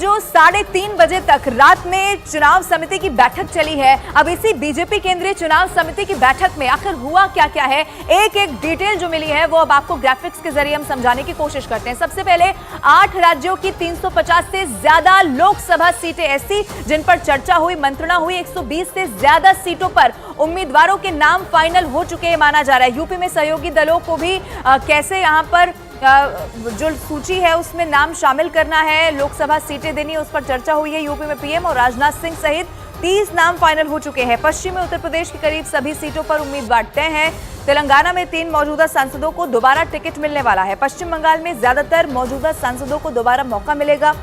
जो 3:30 बजे तक रात में चुनाव समिति की बैठक चली है, अब इसी बीजेपी केंद्रीय चुनाव समिति की बैठक में आखिर हुआ क्या क्या है, एक एक डिटेल जो मिली है वो अब आपको ग्राफिक्स के जरिए हम समझाने की कोशिश करते हैं। सबसे पहले 8 राज्यों की 350 से ज्यादा लोकसभा सीटें ऐसी जिन पर चर्चा हुई, मंत्रणा हुई। 120 से ज्यादा सीटों पर उम्मीदवारों के नाम फाइनल हो चुके हैं माना जा रहा है। यूपी में सहयोगी दलों को भी कैसे यहां पर जो सूची है उसमें नाम शामिल करना है, लोकसभा सीटें देनी है, उस पर चर्चा हुई है। यूपी में पीएम और राजनाथ सिंह सहित 30 नाम फाइनल हो चुके हैं। पश्चिमी उत्तर प्रदेश की करीब सभी सीटों पर उम्मीदवार तय हैं। तेलंगाना में 3 मौजूदा सांसदों को दोबारा टिकट मिलने वाला है। पश्चिम बंगाल में ज्यादातर मौजूदा सांसदों को दोबारा मौका मिलेगा।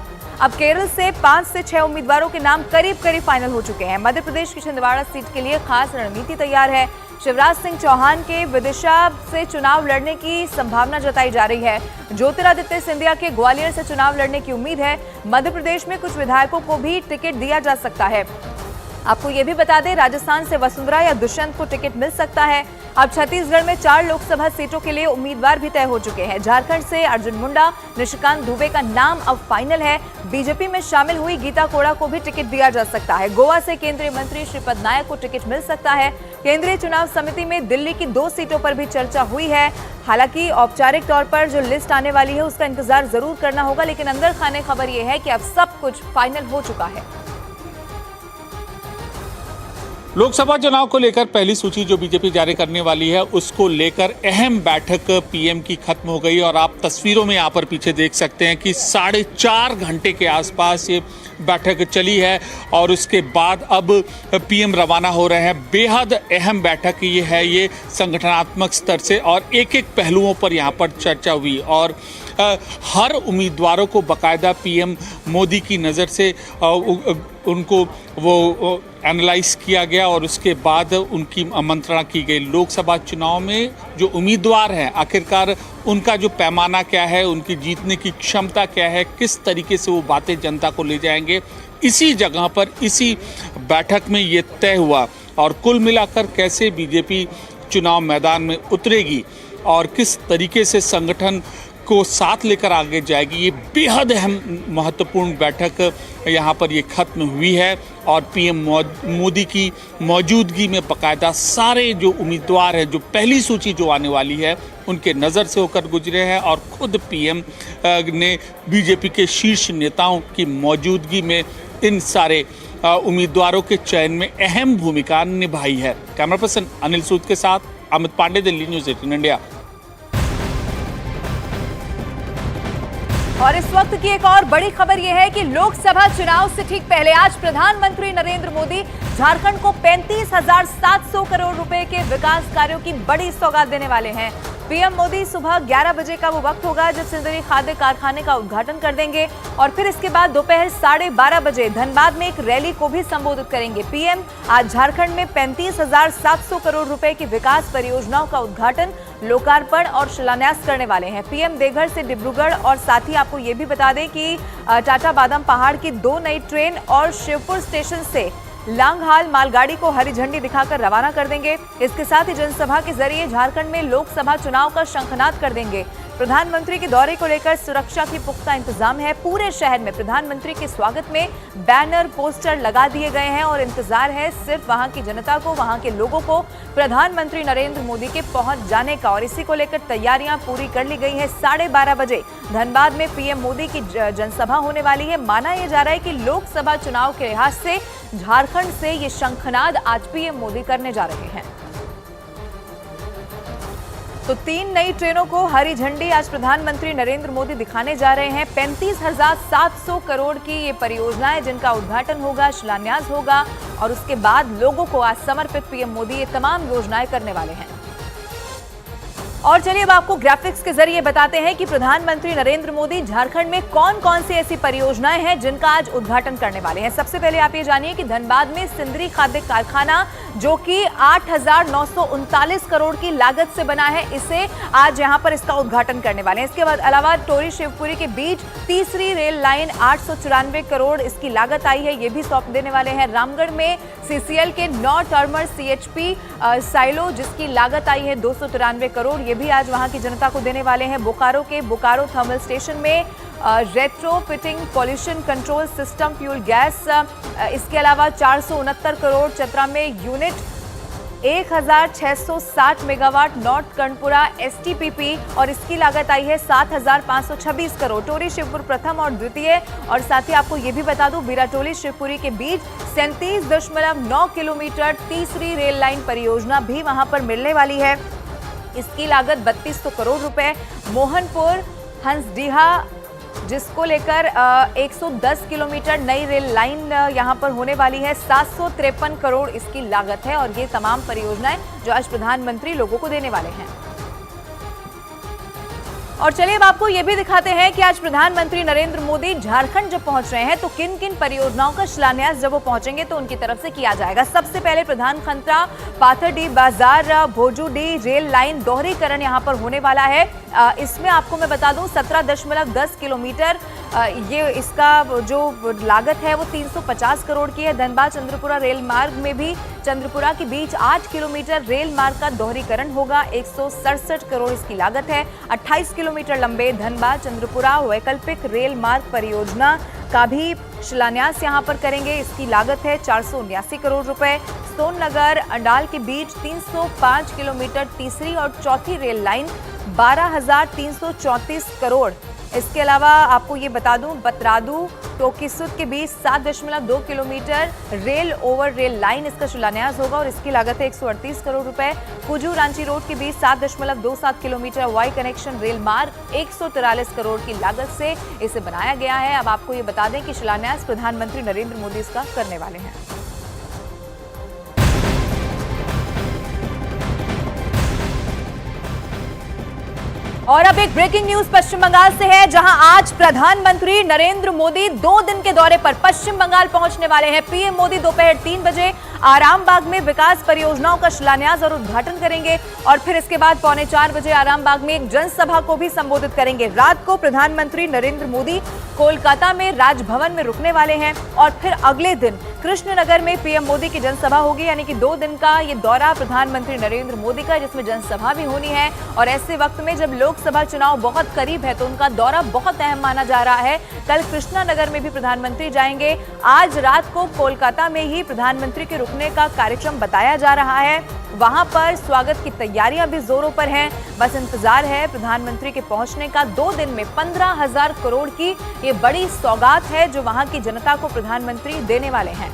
अब केरल से 5 से 6 उम्मीदवारों के नाम करीब करीब फाइनल हो चुके हैं। मध्य प्रदेश की छिंदवाड़ा सीट के लिए खास रणनीति तैयार है। शिवराज सिंह चौहान के विदिशा से चुनाव लड़ने की संभावना जताई जा रही है। ज्योतिरादित्य सिंधिया के ग्वालियर से चुनाव लड़ने की उम्मीद है। मध्य प्रदेश में कुछ विधायकों को भी टिकट दिया जा सकता है। आपको ये भी बता दें, राजस्थान से वसुंधरा या दुष्यंत को टिकट मिल सकता है। अब छत्तीसगढ़ में 4 लोकसभा सीटों के लिए उम्मीदवार भी तय हो चुके हैं। झारखंड से अर्जुन मुंडा, निशिकांत दुबे का नाम अब फाइनल है। बीजेपी में शामिल हुई गीता कोड़ा को भी टिकट दिया जा सकता है। गोवा से केंद्रीय मंत्री श्रीपद नायक को टिकट मिल सकता है। केंद्रीय चुनाव समिति में दिल्ली की 2 सीटों पर भी चर्चा हुई है। हालांकि औपचारिक तौर पर जो लिस्ट आने वाली है उसका इंतजार जरूर करना होगा, लेकिन अंदर खाने खबर यह है कि अब सब कुछ फाइनल हो चुका है। लोकसभा चुनाव को लेकर पहली सूची जो बीजेपी जारी करने वाली है उसको लेकर अहम बैठक पीएम की खत्म हो गई और आप तस्वीरों में यहाँ पर पीछे देख सकते हैं कि 4.5 घंटे के आसपास ये बैठक चली है और उसके बाद अब पीएम रवाना हो रहे हैं। बेहद अहम बैठक ये है, ये संगठनात्मक स्तर से और एक एक पहलुओं पर यहाँ पर चर्चा हुई और हर उम्मीदवारों को बाकायदा पीएम मोदी की नज़र से उनको वो एनालाइज किया गया और उसके बाद उनकी मंत्रणा की गई। लोकसभा चुनाव में जो उम्मीदवार हैं आखिरकार उनका जो पैमाना क्या है, उनकी जीतने की क्षमता क्या है, किस तरीके से वो बातें जनता को ले जाएंगे, इसी जगह पर इसी बैठक में ये तय हुआ। और कुल मिलाकर कैसे बीजेपी चुनाव मैदान में उतरेगी और किस तरीके से संगठन को साथ लेकर आगे जाएगी, ये बेहद अहम महत्वपूर्ण बैठक यहाँ पर ये खत्म हुई है। और पीएम मोदी की मौजूदगी में बाकायदा सारे जो उम्मीदवार हैं, जो पहली सूची जो आने वाली है उनके नज़र से होकर गुजरे हैं और खुद पीएम ने बीजेपी के शीर्ष नेताओं की मौजूदगी में इन सारे उम्मीदवारों के चयन में अहम भूमिका निभाई है। कैमरा पर्सन अनिल सूद के साथ अमित पांडे, दिल्ली न्यूज़ 18 इंडिया। और इस वक्त की एक और बड़ी खबर यह है कि लोकसभा चुनाव से ठीक पहले आज प्रधानमंत्री नरेंद्र मोदी झारखंड को 35,700 करोड़ रुपए के विकास कार्यों की बड़ी सौगात देने वाले हैं। पीएम मोदी सुबह 11 बजे का वो वक्त होगा जब सिंदरी खाद्य कारखाने का उद्घाटन कर देंगे और फिर इसके बाद दोपहर 12:30 बजे धनबाद में एक रैली को भी संबोधित करेंगे। पीएम आज झारखंड में 35,700 करोड़ रुपए की विकास परियोजनाओं का उद्घाटन, लोकार्पण और शिलान्यास करने वाले हैं। पीएम देवघर से डिब्रूगढ़ और साथ ही आपको ये भी बता दें कि टाटा बादाम पहाड़ की 2 नई ट्रेन और शिवपुर स्टेशन से लांगहाल मालगाड़ी को हरी झंडी दिखाकर रवाना कर देंगे। इसके साथ ही जनसभा के जरिए झारखंड में लोकसभा चुनाव का शंखनाद कर देंगे। प्रधानमंत्री के दौरे को लेकर सुरक्षा की पुख्ता इंतजाम है। पूरे शहर में प्रधानमंत्री के स्वागत में बैनर, पोस्टर लगा दिए गए हैं और इंतजार है सिर्फ वहां की जनता को, वहां के लोगों को प्रधानमंत्री नरेंद्र मोदी के पहुंच जाने का। और इसी को लेकर तैयारियां पूरी कर ली गई है। 12:30 बजे धनबाद में पीएम मोदी की जनसभा होने वाली है। माना यह जा रहा है कि लोकसभा चुनाव के लिहाज से झारखंड से ये शंखनाद आज पीएम मोदी करने जा रहे हैं। तो 3 नई ट्रेनों को हरी झंडी आज प्रधानमंत्री नरेंद्र मोदी दिखाने जा रहे हैं। 35,700 करोड़ की ये परियोजना है जिनका उद्घाटन होगा, शिलान्यास होगा और उसके बाद लोगों को आज समर्पित पीएम मोदी ये तमाम योजनाएं करने वाले हैं। और चलिए अब आपको ग्राफिक्स के जरिए बताते हैं कि प्रधानमंत्री नरेंद्र मोदी झारखंड में कौन कौन सी ऐसी परियोजनाएं हैं जिनका आज उद्घाटन करने वाले हैं। सबसे पहले आप ये जानिए कि धनबाद में सिंदरी खाद्य कारखाना जो कि 8,939 करोड़ की लागत से बना है, इसे आज यहां पर इसका उद्घाटन करने वाले हैं। इसके बाद अलावा टोरी शिवपुरी के बीच तीसरी रेल लाइन 894 करोड़ इसकी लागत आई है, ये भी सौंप देने वाले हैं। रामगढ़ में सीसीएल के 9 टर्मर सीएचपी साइलो जिसकी लागत आई है 293 करोड़, ये भी आज वहां की जनता को देने वाले हैं। बोकारो के बोकारो थर्मल स्टेशन में retrofitting pollution control system fuel gas, इसके अलावा 469 करोड़। चतरा में unit 1660 megawatt. North Karanpura STPP और इसकी लागत आई है 7526 करोड़। टोरी शिवपुर प्रथम और द्वितीय। और साथ ही आपको ये भी बता दूं, बीराटोली शिवपुरी के बीच 37.9 किलोमीटर तीसरी रेल लाइन परियोजना भी वहां पर मिलने वाली है। इसकी लागत 3200 करोड़ रुपए। मोहनपुर हंसडीहा, जिसको लेकर 110 किलोमीटर नई रेल लाइन यहां पर होने वाली है। 753 करोड़ इसकी लागत है। और ये तमाम परियोजनाएं जो आज प्रधानमंत्री लोगों को देने वाले हैं। और चलिए अब आपको ये भी दिखाते हैं कि आज प्रधानमंत्री नरेंद्र मोदी झारखंड जब पहुंच रहे हैं तो किन किन परियोजनाओं का शिलान्यास जब वो पहुंचेंगे तो उनकी तरफ से किया जाएगा। सबसे पहले प्रधान खंत्रा पाथरडी बाजार भोजूडी रेल लाइन दोहरीकरण यहां पर होने वाला है। इसमें आपको मैं बता दूं 17.10 किलोमीटर ये इसका जो लागत है वो 350 करोड़ की है। धनबाद चंद्रपुरा रेल मार्ग में भी चंद्रपुरा के बीच 8 किलोमीटर रेल मार्ग का दोहरीकरण होगा। 167 करोड़ इसकी लागत है। 28 किलोमीटर लंबे धनबाद चंद्रपुरा वैकल्पिक रेल मार्ग परियोजना का भी शिलान्यास यहां पर करेंगे। इसकी लागत है 479 करोड़ रुपए। सोननगर अंडाल के बीच 305 किलोमीटर तीसरी और चौथी रेल लाइन 12,334 करोड़। इसके अलावा आपको ये बता दूं, बतरादू टोकीसुद के बीच 7.2 kilometre rail over rail line, इसका शिलान्यास होगा और इसकी लागत है 138 करोड़ रुपए। कुजू रांची रोड के बीच 7.27 किलोमीटर वाई कनेक्शन रेल मार्ग 143 करोड़ की लागत से इसे बनाया गया है। अब आपको ये बता दें कि शिलान्यास प्रधानमंत्री नरेंद्र मोदी इसका करने वाले हैं। और अब एक ब्रेकिंग न्यूज पश्चिम बंगाल से है, जहां आज प्रधानमंत्री नरेंद्र मोदी 2 दिन के दौरे पर पश्चिम बंगाल पहुंचने वाले हैं। पीएम मोदी दोपहर 3 बजे आरामबाग में विकास परियोजनाओं का शिलान्यास और उद्घाटन करेंगे और फिर इसके बाद 3:45 बजे आरामबाग में एक जनसभा को भी संबोधित करेंगे। रात को प्रधानमंत्री नरेंद्र मोदी कोलकाता में राजभवन में रुकने वाले हैं और फिर अगले दिन कृष्णनगर में पीएम मोदी की जनसभा होगी। यानी कि 2 दिन का ये दौरा प्रधानमंत्री नरेंद्र मोदी का, जिसमें जनसभा भी होनी है। और ऐसे वक्त में जब लोकसभा चुनाव बहुत करीब है तो उनका दौरा बहुत अहम माना जा रहा है। कल कृष्णनगर में भी प्रधानमंत्री जाएंगे। आज रात को कोलकाता में ही प्रधानमंत्री के रुकने का कार्यक्रम बताया जा रहा है। वहां पर स्वागत की तैयारियां भी जोरों पर हैं। बस इंतजार है प्रधानमंत्री के पहुंचने का। 2 दिन में 15,000 करोड़ की ये बड़ी सौगात है जो वहां की जनता को प्रधानमंत्री देने वाले हैं।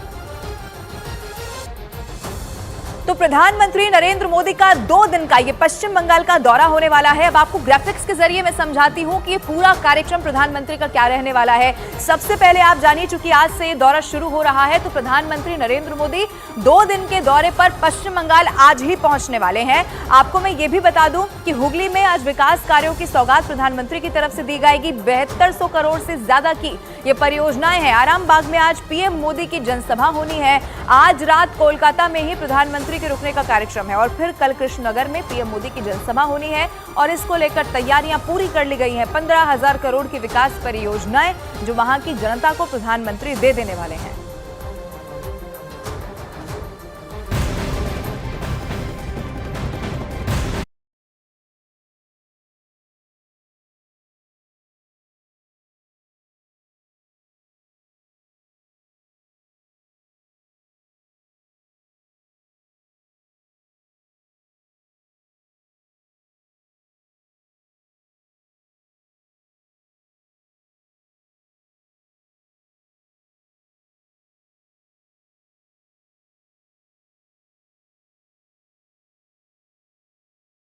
तो प्रधानमंत्री नरेंद्र मोदी का 2 दिन का ये पश्चिम बंगाल का दौरा होने वाला है। अब आपको ग्राफिक्स के जरिए मैं समझाती हूं कि ये पूरा कार्यक्रम प्रधानमंत्री का क्या रहने वाला है। सबसे पहले आप जानिए, चूंकि आज से ये दौरा शुरू हो रहा है तो प्रधानमंत्री नरेंद्र मोदी 2 दिन के दौरे पर पश्चिम बंगाल आज ही पहुंचने वाले हैं। आपको मैं ये भी बता दूं कि हुगली में आज विकास कार्यों की सौगात प्रधानमंत्री की तरफ से दी जाएगी। 7200 करोड़ से ज्यादा की ये परियोजनाएं हैं। आरामबाग में आज पीएम मोदी की जनसभा होनी है। आज रात कोलकाता में ही प्रधानमंत्री के रुकने का कार्यक्रम है और फिर कल कृष्णनगर में पीएम मोदी की जनसभा होनी है और इसको लेकर तैयारियां पूरी कर ली गई हैं। 15,000 करोड़ की विकास परियोजनाएं जो वहां की जनता को प्रधानमंत्री दे देने वाले हैं।